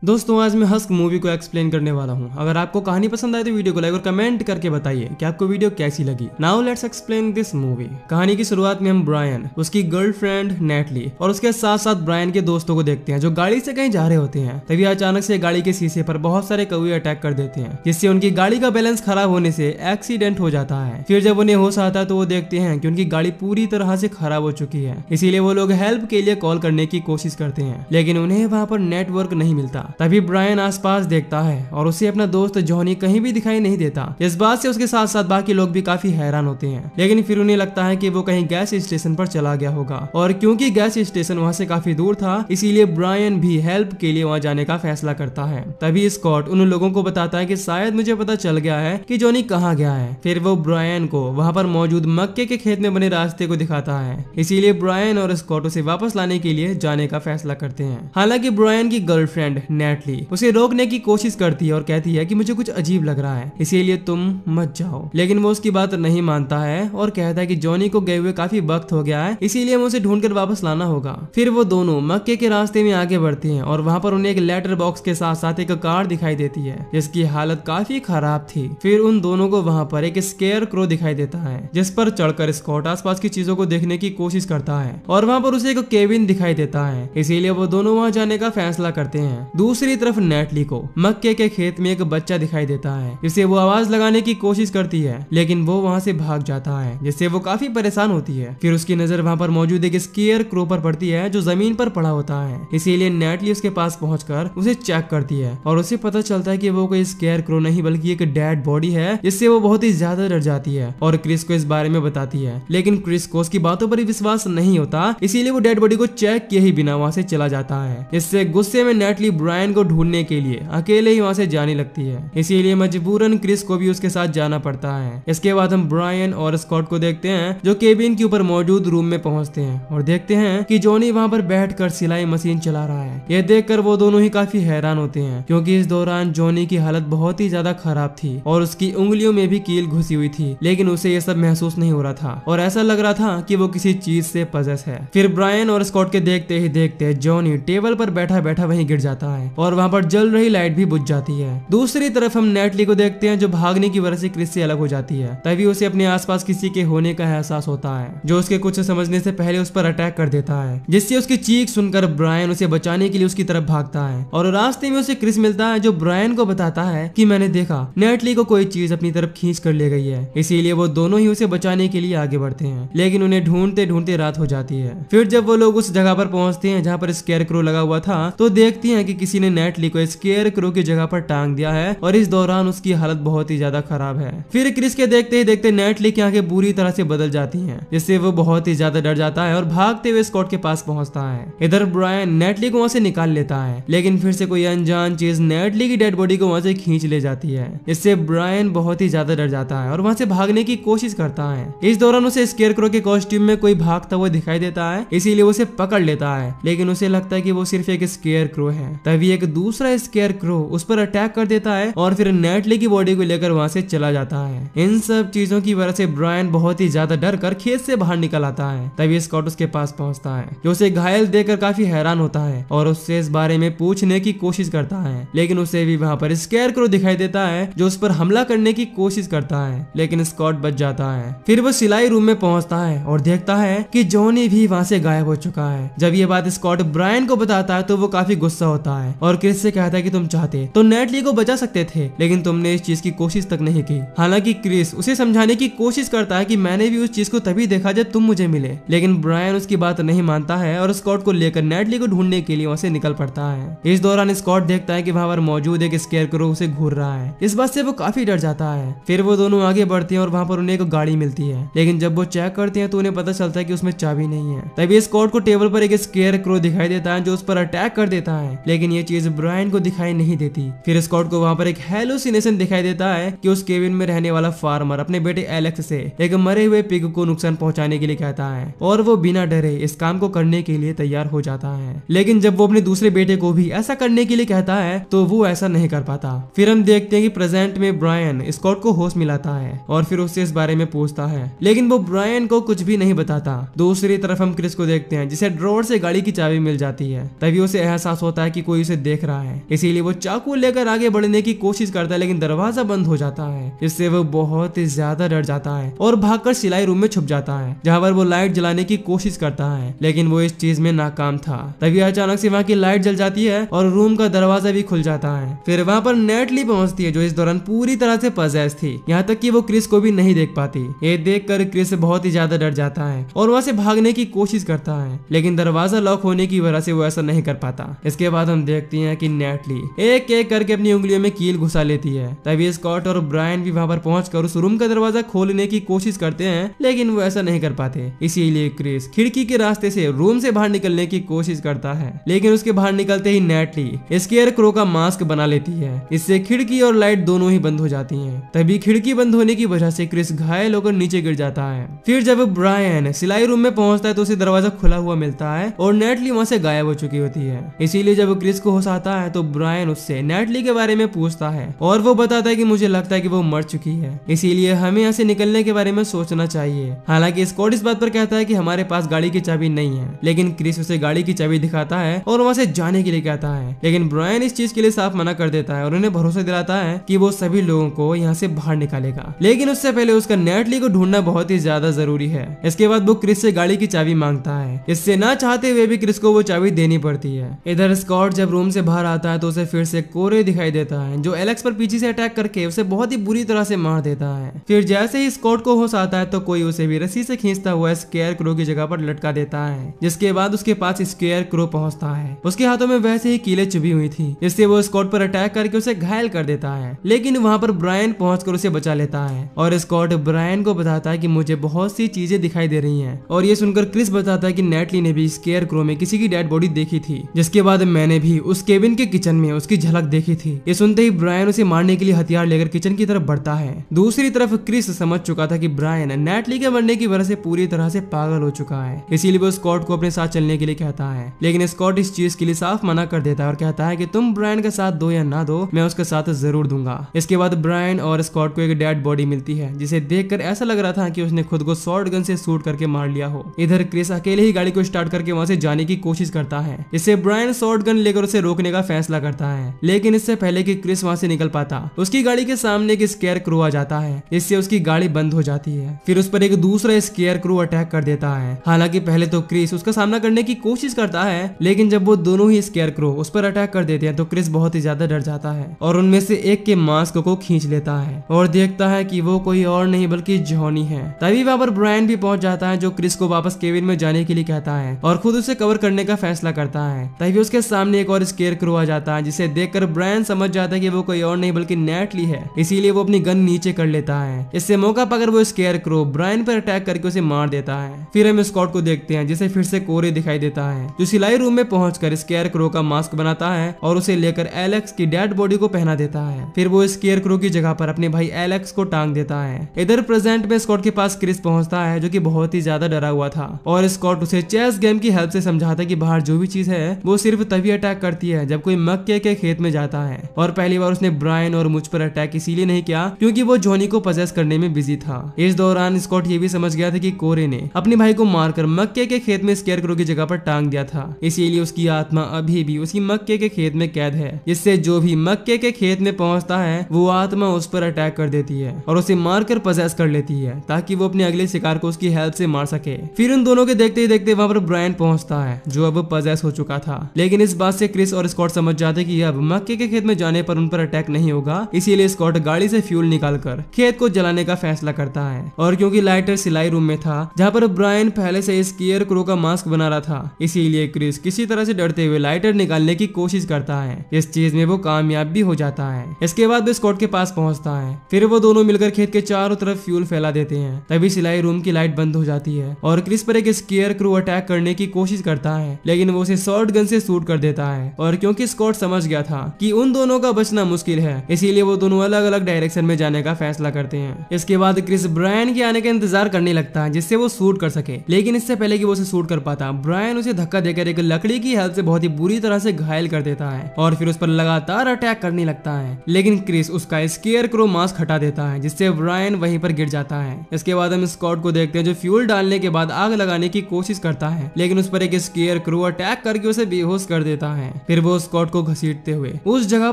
दोस्तों आज मैं हस्क मूवी को एक्सप्लेन करने वाला हूँ। अगर आपको कहानी पसंद आए तो वीडियो को लाइक और कमेंट करके बताइए कि आपको वीडियो कैसी लगी। Now let's explain this movie. कहानी की शुरुआत में हम ब्रायन, उसकी गर्लफ्रेंड नेटली और उसके साथ साथ ब्रायन के दोस्तों को देखते हैं जो गाड़ी से कहीं जा रहे होते हैं। तभी अचानक से गाड़ी के शीशे पर बहुत सारे कौवे अटैक कर देते हैं, जिससे उनकी गाड़ी का बैलेंस खराब होने से एक्सीडेंट हो जाता है। फिर जब उन्हें होश आता है तो वो देखते हैं कि उनकी गाड़ी पूरी तरह से खराब हो चुकी है। इसीलिए वो लोग हेल्प के लिए कॉल करने की कोशिश करते हैं, लेकिन उन्हें वहाँ पर नेटवर्क नहीं मिलता। तभी ब्रायन आसपास देखता है और उसे अपना दोस्त जॉनी कहीं भी दिखाई नहीं देता। इस बात से उसके साथ साथ बाकी लोग भी काफी हैरान होते हैं, लेकिन फिर उन्हें लगता है कि वो कहीं गैस स्टेशन पर चला गया होगा। और क्योंकि गैस स्टेशन वहाँ से काफी दूर था, इसीलिए ब्रायन भी हेल्प के लिए वहाँ जाने का फैसला करता है। तभी स्कॉट उन लोगों को बताता है कि शायद मुझे पता चल गया है कि जॉनी कहाँ गया है। फिर वो ब्रायन को वहाँ पर मौजूद मक्के के खेत में बने रास्ते को दिखाता है। इसीलिए ब्रायन और स्कॉट उसे वापस लाने के लिए जाने का फैसला करते हैं। हालांकि ब्रायन की गर्लफ्रेंड नेटली उसे रोकने की कोशिश करती है और कहती है कि मुझे कुछ अजीब लग रहा है, इसीलिए तुम मत जाओ। लेकिन वो उसकी बात नहीं मानता है और कहता है कि जॉनी को गए हुए काफी वक्त हो गया है, इसीलिए हमें उसे ढूंढकर वापस लाना होगा। फिर वो दोनों मक्के के रास्ते में आगे बढ़ते हैं और वहाँ पर उन्हें एक लेटर बॉक्स के साथ साथ एक कार दिखाई देती है जिसकी हालत काफी खराब थी। फिर उन दोनों को वहाँ पर एक स्केयर क्रो दिखाई देता है, जिस पर चढ़कर स्कॉट आसपास की चीजों को देखने की कोशिश करता है और वहाँ पर उसे एक केबिन दिखाई देता है। इसीलिए वो दोनों वहाँ जाने का फैसला करते हैं। दूसरी तरफ नेटली को मक्के के खेत में एक बच्चा दिखाई देता है, जिसे वो आवाज लगाने की कोशिश करती है, लेकिन वो वहाँ से भाग जाता है, जिससे वो काफी परेशान होती है। फिर उसकी नजर वहाँ पर मौजूद एक स्केयर क्रो पर पड़ती है जो जमीन पर पड़ा होता है। इसीलिए नेटली उसके पास पहुंचकर उसे चेक करती है और उसे पता चलता है कि वो कोई स्केयर क्रो नहीं बल्कि एक डेड बॉडी है, जिससे वो बहुत ही ज्यादा डर जाती है और क्रिस को इस बारे में बताती है। लेकिन क्रिस को उसकी बातों पर विश्वास नहीं होता, इसीलिए वो डेड बॉडी को चेक किए ही बिना वहाँ से चला जाता है। इससे गुस्से में नेटली ब्रायन को ढूंढने के लिए अकेले ही वहाँ से जाने लगती है। इसीलिए मजबूरन क्रिस को भी उसके साथ जाना पड़ता है। इसके बाद हम ब्रायन और स्कॉट को देखते हैं जो केबिन के ऊपर मौजूद रूम में पहुंचते हैं और देखते हैं कि जॉनी वहाँ पर बैठकर सिलाई मशीन चला रहा है। यह देखकर वो दोनों ही काफी हैरान होते हैं, क्योंकि इस दौरान जॉनी की हालत बहुत ही ज्यादा खराब थी और उसकी उंगलियों में भी कील घुसी हुई थी, लेकिन उसे ये सब महसूस नहीं हो रहा था और ऐसा लग रहा था कि वो किसी चीज से पजेस है। फिर ब्रायन और स्कॉट के देखते ही देखते जॉनी टेबल पर बैठा बैठा वहीं गिर जाता है और वहाँ पर जल रही लाइट भी बुझ जाती है। दूसरी तरफ हम नेटली को देखते हैं जो भागने की वजह से क्रिस से अलग हो जाती है। तभी उसे अपने आसपास किसी के होने का एहसास होता है जो उसके कुछ समझने से पहले उस पर अटैक कर देता है, जिससे उसकी चीख सुनकर ब्रायन उसे बचाने के लिए उसकी तरफ भागता है और रास्ते में उसे क्रिस मिलता है जो ब्रायन को बताता है कि मैंने देखा नेटली को कोई चीज अपनी तरफ खींच कर ले गई है। इसीलिए वो दोनों ही उसे बचाने के लिए आगे बढ़ते हैं, लेकिन उन्हें ढूंढते ढूंढते रात हो जाती है। फिर जब वो लोग उस जगह पर पहुंचते हैं जहाँ पर स्केयर क्रो लगा हुआ था, तो देखते हैं कि किसी ने नेटली को स्केयर क्रो की जगह पर टांग दिया है और इस दौरान उसकी हालत बहुत ही ज्यादा खराब है। फिर क्रिस के देखते ही देखते नेटली की आंखें बुरी तरह से बदल जाती हैं, जिससे वो बहुत ही ज्यादा डर जाता है और भागते हुए स्कॉट के पास पहुंचता है। इधर ब्रायन नेटली को वहां से निकाल लेता है, लेकिन फिर से कोई अनजान चीज नेटली की डेड बॉडी को वहां से खींच ले जाती है। इससे ब्रायन बहुत ही ज्यादा डर जाता है और वहां से भागने की कोशिश करता है। इस दौरान उसे स्केयर क्रो के कॉस्ट्यूम में कोई भागता हुआ दिखाई देता है, इसीलिए उसे पकड़ लेता है, लेकिन उसे लगता है कि वो सिर्फ एक स्केयर क्रो है। तभी एक दूसरा स्केयर क्रो उस पर अटैक कर देता है और फिर नेटली की बॉडी को लेकर वहां से चला जाता है। इन सब चीजों की वजह से ब्रायन बहुत ही ज्यादा डर कर खेत से बाहर निकल आता है। तभी स्कॉट उसके पास पहुंचता है जो उसे घायल देखकर काफी हैरान होता है और उससे इस बारे में पूछने की कोशिश करता है, लेकिन उसे भी वहां पर स्केयर क्रो दिखाई देता है जो उस पर हमला करने की कोशिश करता है, लेकिन स्कॉट बच जाता है। फिर वो सिलाई रूम में पहुंचता है और देखता है कि जॉनी भी वहां से गायब हो चुका है। जब ये बात स्कॉट ब्रायन को बताता है तो वो काफी गुस्सा होता है और क्रिस से कहता है कि तुम चाहते तो नेटली को बचा सकते थे, लेकिन तुमने इस चीज की कोशिश तक नहीं की। हालांकि क्रिस उसे समझाने की कोशिश करता है कि मैंने भी उस चीज को तभी देखा जब तुम मुझे मिले, लेकिन ब्रायन उसकी बात नहीं मानता है और स्कॉट को लेकर नेटली को ढूंढने के लिए वहां से निकल पड़ता है। इस दौरान स्कॉट देखता है कि वहां पर मौजूद एक स्केयर क्रो उसे घूर रहा है। इस बात से वो काफी डर जाता है। फिर वो दोनों आगे बढ़ते हैं और वहां पर उन्हें एक गाड़ी मिलती है, लेकिन जब वो चेक करते हैं तो उन्हें पता चलता है कि उसमें चाबी नहीं है। तभी स्कॉट को टेबल पर एक स्केयर क्रो दिखाई देता है जो उस पर अटैक कर देता है, लेकिन ये चीज ब्रायन को दिखाई नहीं देती। फिर स्कॉट को वहां पर एक हेलुसिनेशन दिखाई देता है कि उस केबिन में रहने वाला फार्मर अपने बेटे एलेक्स से एक मरे हुए पिग को नुकसान पहुंचाने के लिए कहता है और वो बिना डरे इस काम को करने के लिए तैयार हो जाता है। लेकिन जब वो अपने दूसरे बेटे को भी ऐसा करने के लिए कहता है तो वो ऐसा नहीं कर पाता। फिर हम देखते हैं कि प्रेजेंट में ब्रायन स्कॉट को होश मिलाता है और फिर उससे इस बारे में पूछता है, लेकिन वो ब्रायन को कुछ भी नहीं बताता। दूसरी तरफ हम क्रिस को देखते हैं जिसे ड्रॉवर से गाड़ी की चाबी मिल जाती है। तभी उसे एहसास होता है कि कोई उसे देख रहा है, इसीलिए वो चाकू लेकर आगे बढ़ने की कोशिश करता है, लेकिन दरवाजा बंद हो जाता है, जिससे वो बहुत ही ज्यादा डर जाता है और भागकर सिलाई रूम में छुप जाता है, जहाँ पर वो लाइट जलाने की कोशिश करता है, लेकिन वो इस चीज में नाकाम था। तभी अचानक से वहाँ की लाइट जल जाती है और रूम का दरवाजा भी खुल जाता है। फिर वहाँ पर नेटली पहुंचती है, जो इस दौरान पूरी तरह से पजेस थी, यहाँ तक कि वो क्रिस को भी नहीं देख पाती। ये देखकर क्रिस बहुत ही ज्यादा डर जाता है और वहाँ से भागने की कोशिश करता है, लेकिन दरवाजा लॉक होने की वजह से वो ऐसा नहीं कर पाता। इसके बाद हम देखते हैं कि नेटली एक एक करके अपनी उंगलियों में कील घुसा लेती है। तभी स्कॉट और ब्रायन भी वहाँ पर पहुंचकर उस रूम का दरवाजा खोलने की कोशिश करते हैं, लेकिन वो ऐसा नहीं कर पाते। इसीलिए क्रिस खिड़की के रास्ते से रूम से बाहर निकलने की कोशिश करता है, लेकिन उसके बाहर निकलते ही नेटली स्केयर क्रो का मास्क बना लेती है। इससे खिड़की और लाइट दोनों ही बंद हो जाती हैं। तभी खिड़की बंद होने की वजह से क्रिस घायल होकर नीचे गिर जाता है। फिर जब ब्रायन सिलाई रूम में पहुंचता है तो उसे दरवाजा खुला हुआ मिलता है और नेटली वहां से गायब हो चुकी होती है। इसीलिए जब क्रिस को होश आता है तो ब्रायन उससे नेटली के बारे में पूछता है और वो बताता है कि मुझे लगता है कि वो मर चुकी है, इसीलिए हमें यहाँ से निकलने के बारे में सोचना चाहिए। हालांकि स्कॉट इस बात पर कहता है कि हमारे पास गाड़ी की चाबी नहीं है, लेकिन क्रिस उसे गाड़ी की चाबी दिखाता है और वहां से जाने के लिए कहता है, लेकिन ब्रायन इस चीज के लिए साफ मना कर देता है और उन्हें भरोसा दिलाता है कि वो सभी लोगों को यहाँ से बाहर निकालेगा, लेकिन उससे पहले उसका नेटली को ढूंढना बहुत ही ज्यादा जरूरी है। इसके बाद वो क्रिस से गाड़ी की चाबी मांगता है। इससे ना चाहते हुए भी क्रिस को वो चाबी देनी पड़ती है। इधर स्कॉट जब रूम से बाहर आता है तो उसे फिर से कोरे दिखाई देता है, जो एलेक्स पर पीछे से अटैक करके उसे बहुत ही बुरी तरह से मार देता है। फिर जैसे ही स्कॉट को होश आता है तो कोई उसे भी रस्सी से खींचता हुआ स्केयर क्रो की जगह पर लटका देता है, जिसके बाद उसके पास स्केयर क्रो पहुंचता है। उसके हाथों में वैसे ही कीलें चुभी हुई थी, इससे वो स्कॉट पर अटैक करके उसे घायल कर देता है, लेकिन वहां पर ब्रायन पहुंचकर उसे बचा लेता है और स्कॉट ब्रायन को बताता है कि मुझे बहुत सी चीजें दिखाई दे रही हैं। और ये सुनकर क्रिस बताता है कि नेटली ने भी स्केयर क्रो में किसी की डेड बॉडी देखी थी, जिसके बाद मैंने भी उस केबिन के किचन में उसकी झलक देखी थी। ये सुनते ही ब्रायन उसे मारने के लिए हथियार लेकर किचन की तरफ बढ़ता है। दूसरी तरफ क्रिस समझ चुका था कि ब्रायन नेटली के मरने की वजह से पूरी तरह से पागल हो चुका है, इसीलिए वो स्कॉट को अपने साथ चलने के लिए कहता है, लेकिन स्कॉट इस चीज के लिए साफ मना कर देता है और कहता है कि तुम ब्रायन का साथ दो या ना दो, मैं उसका साथ जरूर दूंगा। इसके बाद ब्रायन और स्कॉट को एक डेड बॉडी मिलती है, जिसे देखकर ऐसा लग रहा था कि उसने खुद को शॉर्ट गन से शूट करके मार लिया हो। इधर क्रिस अकेले ही गाड़ी को स्टार्ट करके वहां से जाने की कोशिश करता है। इससे ब्रायन शॉर्ट गन लेकर उसे रोकने का फैसला करता है, लेकिन इससे पहले कि क्रिस वहां से निकल पाता, उसकी गाड़ी के सामने एक स्केयर क्रो आ जाता है, इससे उसकी गाड़ी बंद हो जाती है। फिर उस पर एक दूसरा स्केयर क्रो अटैक कर देता है। हालांकि पहले तो क्रिस उसका सामना करने की कोशिश करता है, लेकिन जब वो दोनों ही स्केयर क्रो उस पर अटैक कर देते हैं तो क्रिस बहुत ही ज्यादा डर जाता है और उनमें से एक के मास्क को खींच लेता है और देखता है कि वो कोई और नहीं बल्कि जॉनी है। तभी वहां पर ब्रायन भी पहुंच जाता है, जो क्रिस को वापस केबिन में जाने के लिए कहता है और खुद उसे कवर करने का फैसला करता है। तभी उसके सामने एक और स्केयर क्रो आ जाता है, जिसे देखकर ब्रायन समझ जाता है कि वो कोई और नहीं बल्कि नेटली है, इसीलिए वो अपनी गन नीचे कर लेता है। इससे मौका पाकर वो स्केयर क्रो ब्रायन पर अटैक करके उसे मार देता है। फिर हम स्कॉट को देखते हैं, जिसे फिर से कोरे दिखाई देता है, जो सिलाई रूम में पहुंचकर स्केयर क्रो का मास्क बनाता है और उसे लेकर एलेक्स की डेड बॉडी को पहना देता है। फिर वो स्केयर क्रो की जगह पर अपने भाई एलेक्स को टांग देता है। इधर प्रेजेंट में स्कॉट के पास क्रिस पहुंचता है, जो कि बहुत ही ज्यादा डरा हुआ था और स्कॉट उसे चेस गेम की हेल्प से समझाता है कि बाहर जो भी चीज है वो सिर्फ तभी अटैक करती है जब कोई मक्के के खेत में जाता है, और पहली बार उसने ब्रायन और मुझ पर अटैक इसीलिए नहीं किया क्योंकि वो जॉनी को पजेस करने में बिजी था। इस दौरान स्कॉट ये भी समझ गया था कि कोरे ने अपने भाई को मारकर मक्के के खेत में स्केयर क्रो की जगह पर टांग दिया था, इसीलिए उसकी आत्मा अभी भी उसी मक्के के खेत में कैद है। इससे जो भी मक्के के खेत में पहुंचता है वो आत्मा उस पर अटैक कर देती है और उसे मारकर पजेस कर लेती है, ताकि वो अपने अगले शिकार को उसकी हेल्प से मार सके। फिर उन दोनों के देखते ही देखते वहां पर ब्रायन पहुंचता है, जो अब पजेस हो चुका था, लेकिन इस बात से क्रिस और स्कॉट समझ जाते कि अब मक्के के खेत में जाने पर उन पर अटैक नहीं होगा, इसीलिए स्कॉट गाड़ी से फ्यूल निकालकर खेत को जलाने का फैसला करता है। और क्योंकि लाइटर सिलाई रूम में था जहाँ पर ब्रायन पहले से स्केयर क्रो का मास्क बना रहा था, इसीलिए क्रिस किसी तरह से डरते हुए लाइटर निकालने की कोशिश करता है। इस चीज में वो कामयाब भी हो जाता है। इसके बाद वो स्कॉट के पास पहुंचता है। फिर वो दोनों मिलकर खेत के चारों तरफ फ्यूल फैला देते हैं। तभी सिलाई रूम की लाइट बंद हो जाती है और क्रिस पर एक स्केयर क्रो अटैक करने की कोशिश करता है, लेकिन वो उसे शॉर्ट गन से शूट कर देता है। और क्योंकि स्कॉट समझ गया था कि उन दोनों का बचना मुश्किल है, इसीलिए वो दोनों अलग अलग डायरेक्शन में जाने का फैसला करते हैं। इसके बाद क्रिस ब्रायन के आने का इंतजार करने लगता है, जिससे वो शूट कर सके, लेकिन इससे पहले कि वो उसे शूट कर पाता, ब्रायन उसे धक्का देकर एक लकड़ी की हेल्प से बहुत ही बुरी तरह से घायल कर देता है और फिर उस पर लगातार अटैक करने लगता है। लेकिन क्रिस उसका स्केयर क्रो मास्क हटा देता है, जिससे ब्रायन वहीं पर गिर जाता है। इसके बाद हम स्कॉट को देखते हैं, जो फ्यूल डालने के बाद आग लगाने की कोशिश करता है, लेकिन उस पर एक स्केयर क्रो अटैक करके उसे बेहोश कर देता है। फिर वो स्कॉट को घसीटते हुए उस जगह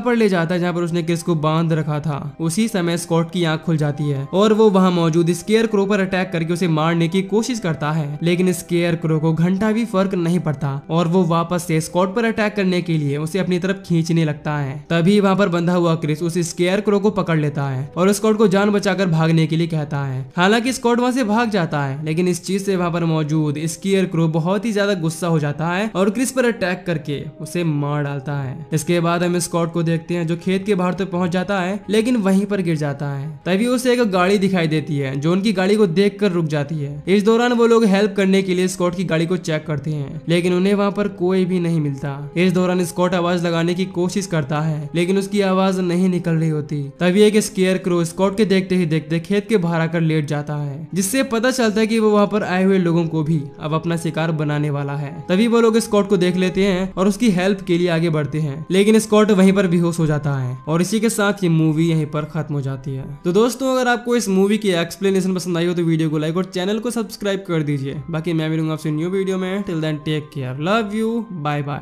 पर ले जाता है जहाँ पर उसने क्रिस को बांध रखा था। उसी समय स्कॉट की आंख खुल जाती है और वो वहाँ मौजूद स्केयर क्रो पर अटैक करके उसे मारने की कोशिश करता है, लेकिन स्केयर क्रो को घंटा भी फर्क नहीं पड़ता और वो वापस से स्कॉट पर अटैक करने के लिए उसे अपनी तरफ खींचने लगता है। तभी वहाँ पर बंधा हुआ क्रिस उस स्केयर क्रो को पकड़ लेता है और स्कॉट को जान बचाकर भागने के लिए कहता है। हालांकि स्कॉट वहाँ से भाग जाता है, लेकिन इस चीज से वहाँ पर मौजूद स्केयर क्रो बहुत ही ज्यादा गुस्सा हो जाता है और क्रिस पर अटैक करके उसे मार डालता है। इसके बाद हम स्कॉट को देखते हैं जो खेत के बाहर तक पहुंच जाता है, लेकिन वहीं पर गिर जाता है। तभी उसे एक गाड़ी दिखाई देती है जो उनकी गाड़ी को देखकर रुक जाती है। इस दौरान वो लोग हेल्प करने के लिए स्कॉट की गाड़ी को चेक करते हैं, लेकिन उन्हें वहाँ पर कोई भी नहीं मिलता। इस दौरान स्कॉट आवाज लगाने की कोशिश करता है, लेकिन उसकी आवाज नहीं निकल रही होती। तभी एक स्केयर क्रो स्कॉट के देखते ही देखते खेत के बाहर आकर लेट जाता है, जिससे पता चलता है कि वो वहाँ पर आए हुए लोगों को भी अब अपना शिकार बनाने वाला है। तभी वो लोग स्कॉट को देख लेते हैं और उसकी हेल्प के लिए आगे बढ़ते हैं, लेकिन स्कॉट वहीं पर बेहोश हो जाता है और इसी के साथ ये मूवी यहीं पर खत्म हो जाती है। तो दोस्तों, अगर आपको इस मूवी की एक्सप्लेनेशन पसंद आई हो तो वीडियो को लाइक और चैनल को सब्सक्राइब कर दीजिए। बाकी मैं मिलूंगा आपसे न्यू वीडियो में। Till then take care, love you, bye bye.